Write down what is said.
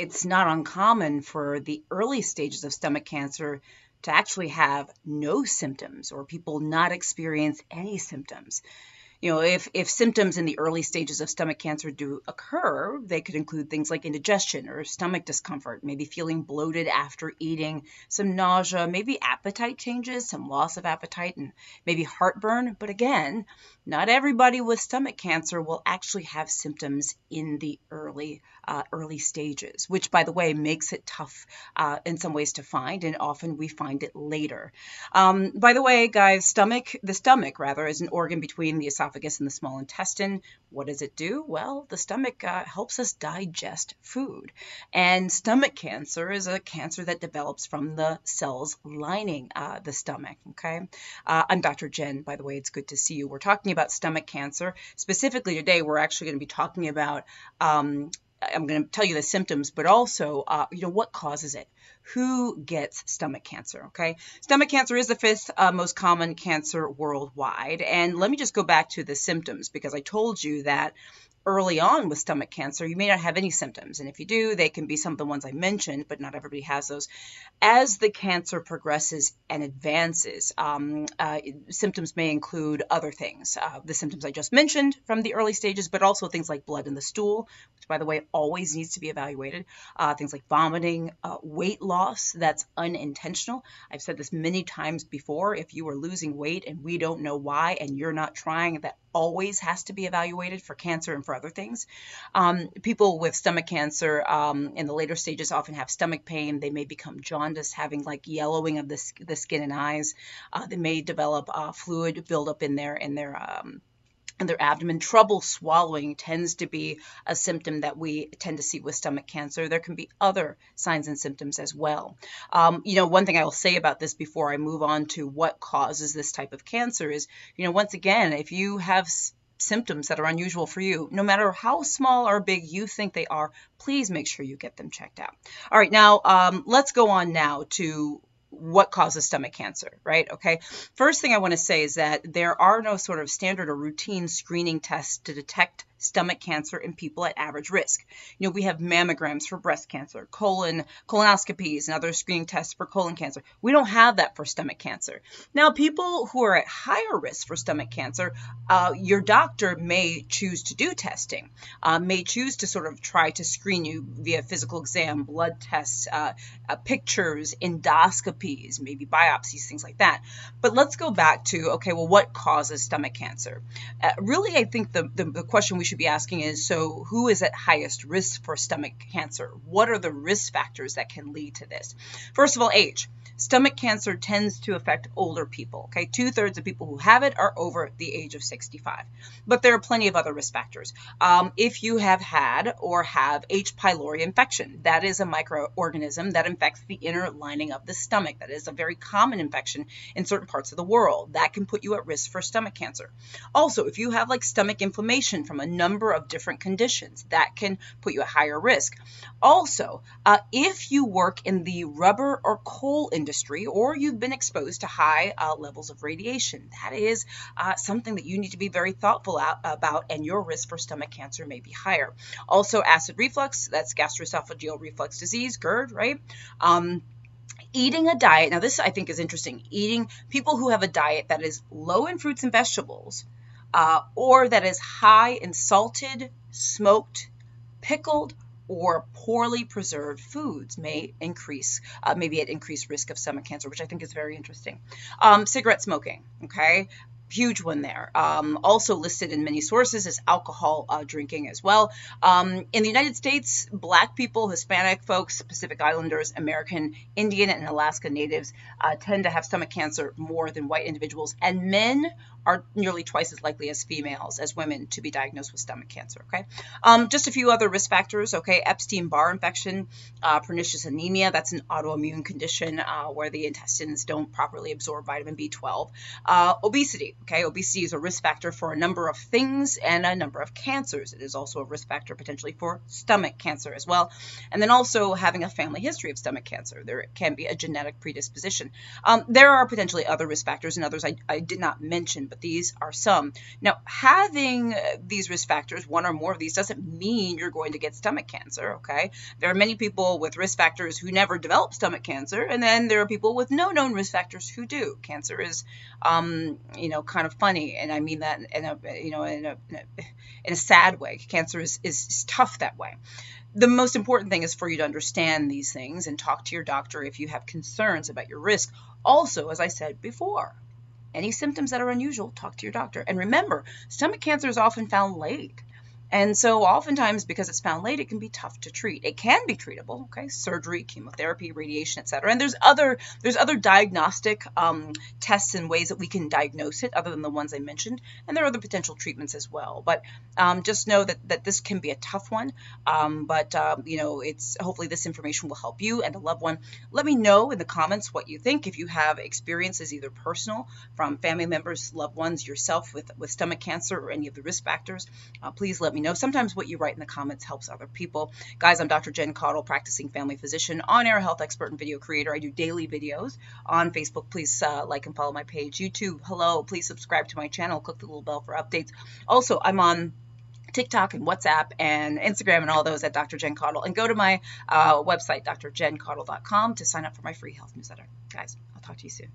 it's not uncommon for the early stages of stomach cancer to actually have no symptoms or people not experience any symptoms. If symptoms in the early stages of stomach cancer do occur, they could include things like indigestion or stomach discomfort, maybe feeling bloated after eating, some nausea, maybe appetite changes, some loss of appetite, and maybe heartburn. But again, not everybody with stomach cancer will actually have symptoms in the early stages, which, by the way, makes it tough in some ways to find, and often we find it later. By the way, guys, the stomach rather is an organ between the esophagus and the small intestine. What does it do? Well, the stomach helps us digest food. And stomach cancer is a cancer that develops from the cells lining the stomach, okay? I'm Dr. Jen, by the way. It's good to see you. We're talking about stomach cancer. Specifically today, we're actually going to be talking about I'm going to tell you the symptoms, but also, what causes it? Who gets stomach cancer, okay? Stomach cancer is the fifth most common cancer worldwide. And let me just go back to the symptoms, because I told you that early on with stomach cancer, you may not have any symptoms. And if you do, they can be some of the ones I mentioned, but not everybody has those. As the cancer progresses and advances, symptoms may include other things. The symptoms I just mentioned from the early stages, but also things like blood in the stool, which, by the way, always needs to be evaluated. Things like vomiting, weight loss that's unintentional. I've said this many times before. If you are losing weight and we don't know why and you're not trying, that always has to be evaluated for cancer and for other things. People with stomach cancer in the later stages often have stomach pain. They may become jaundiced, having like yellowing of the skin and eyes. They may develop fluid buildup in their abdomen. Trouble swallowing tends to be a symptom that we tend to see with stomach cancer. There can be other signs and symptoms as well. One thing I will say about this before I move on to what causes this type of cancer is, once again, if you have symptoms that are unusual for you, no matter how small or big you think they are, please make sure you get them checked out. All right, now let's go on now to what causes stomach cancer, right? Okay. First thing I want to say is that there are no sort of standard or routine screening tests to detect stomach cancer in people at average risk. We have mammograms for breast cancer, colonoscopies, and other screening tests for colon cancer. We don't have that for stomach cancer. Now, people who are at higher risk for stomach cancer, your doctor may choose to do testing, may choose to sort of try to screen you via physical exam, blood tests, pictures, endoscopies, maybe biopsies, things like that. But let's go back to, okay, well, what causes stomach cancer? Really, I think the question we should be asking is, so who is at highest risk for stomach cancer? What are the risk factors that can lead to this? First of all, age. Stomach cancer tends to affect older people, okay? 2/3 of people who have it are over the age of 65. But there are plenty of other risk factors. If you have had or have H. pylori infection, that is a microorganism that infects the inner lining of the stomach. That is a very common infection in certain parts of the world. That can put you at risk for stomach cancer. Also, if you have like stomach inflammation from a number of different conditions, that can put you at higher risk. Also, if you work in the rubber or coal industry, or you've been exposed to high levels of radiation, that is something that you need to be very thoughtful about, and your risk for stomach cancer may be higher. Also, acid reflux, that's gastroesophageal reflux disease, GERD, right? Eating a diet, now this I think is interesting, people who have a diet that is low in fruits and vegetables, or that is high in salted, smoked, pickled, or poorly preserved foods may be at increased risk of stomach cancer, which I think is very interesting. Cigarette smoking, okay? Huge one there. Also listed in many sources is alcohol drinking as well. In the United States, Black people, Hispanic folks, Pacific Islanders, American Indian, and Alaska Natives tend to have stomach cancer more than white individuals, and men are nearly twice as likely as females, as women, to be diagnosed with stomach cancer, okay? Just a few other risk factors, okay? Epstein-Barr infection, pernicious anemia, that's an autoimmune condition where the intestines don't properly absorb vitamin B12. Obesity, okay? Obesity is a risk factor for a number of things and a number of cancers. It is also a risk factor potentially for stomach cancer as well. And then also having a family history of stomach cancer. There can be a genetic predisposition. There are potentially other risk factors and others I did not mention but these are some. Now, having these risk factors, one or more of these, doesn't mean you're going to get stomach cancer, okay? There are many people with risk factors who never develop stomach cancer, and then there are people with no known risk factors who do. Cancer is, kind of funny, and I mean that in a sad way. Cancer is tough that way. The most important thing is for you to understand these things and talk to your doctor if you have concerns about your risk. Also, as I said before, any symptoms that are unusual, talk to your doctor. And remember, stomach cancer is often found late. And so oftentimes, because it's found late, it can be tough to treat. It can be treatable, okay? Surgery, chemotherapy, radiation, etc. And there's other diagnostic tests and ways that we can diagnose it other than the ones I mentioned. And there are other potential treatments as well. But just know that this can be a tough one. It's hopefully this information will help you and a loved one. Let me know in the comments what you think. If you have experiences, either personal, from family members, loved ones, yourself with stomach cancer or any of the risk factors, please let me know. Sometimes what you write in the comments helps other people. Guys, I'm Dr. Jen Caudle, practicing family physician, on-air health expert and video creator. I do daily videos on Facebook. Please like and follow my page. YouTube, hello. Please subscribe to my channel. Click the little bell for updates. Also, I'm on TikTok and WhatsApp and Instagram and all those at Dr. Jen Caudle. And go to my website, drjencaudle.com, to sign up for my free health newsletter. Guys, I'll talk to you soon.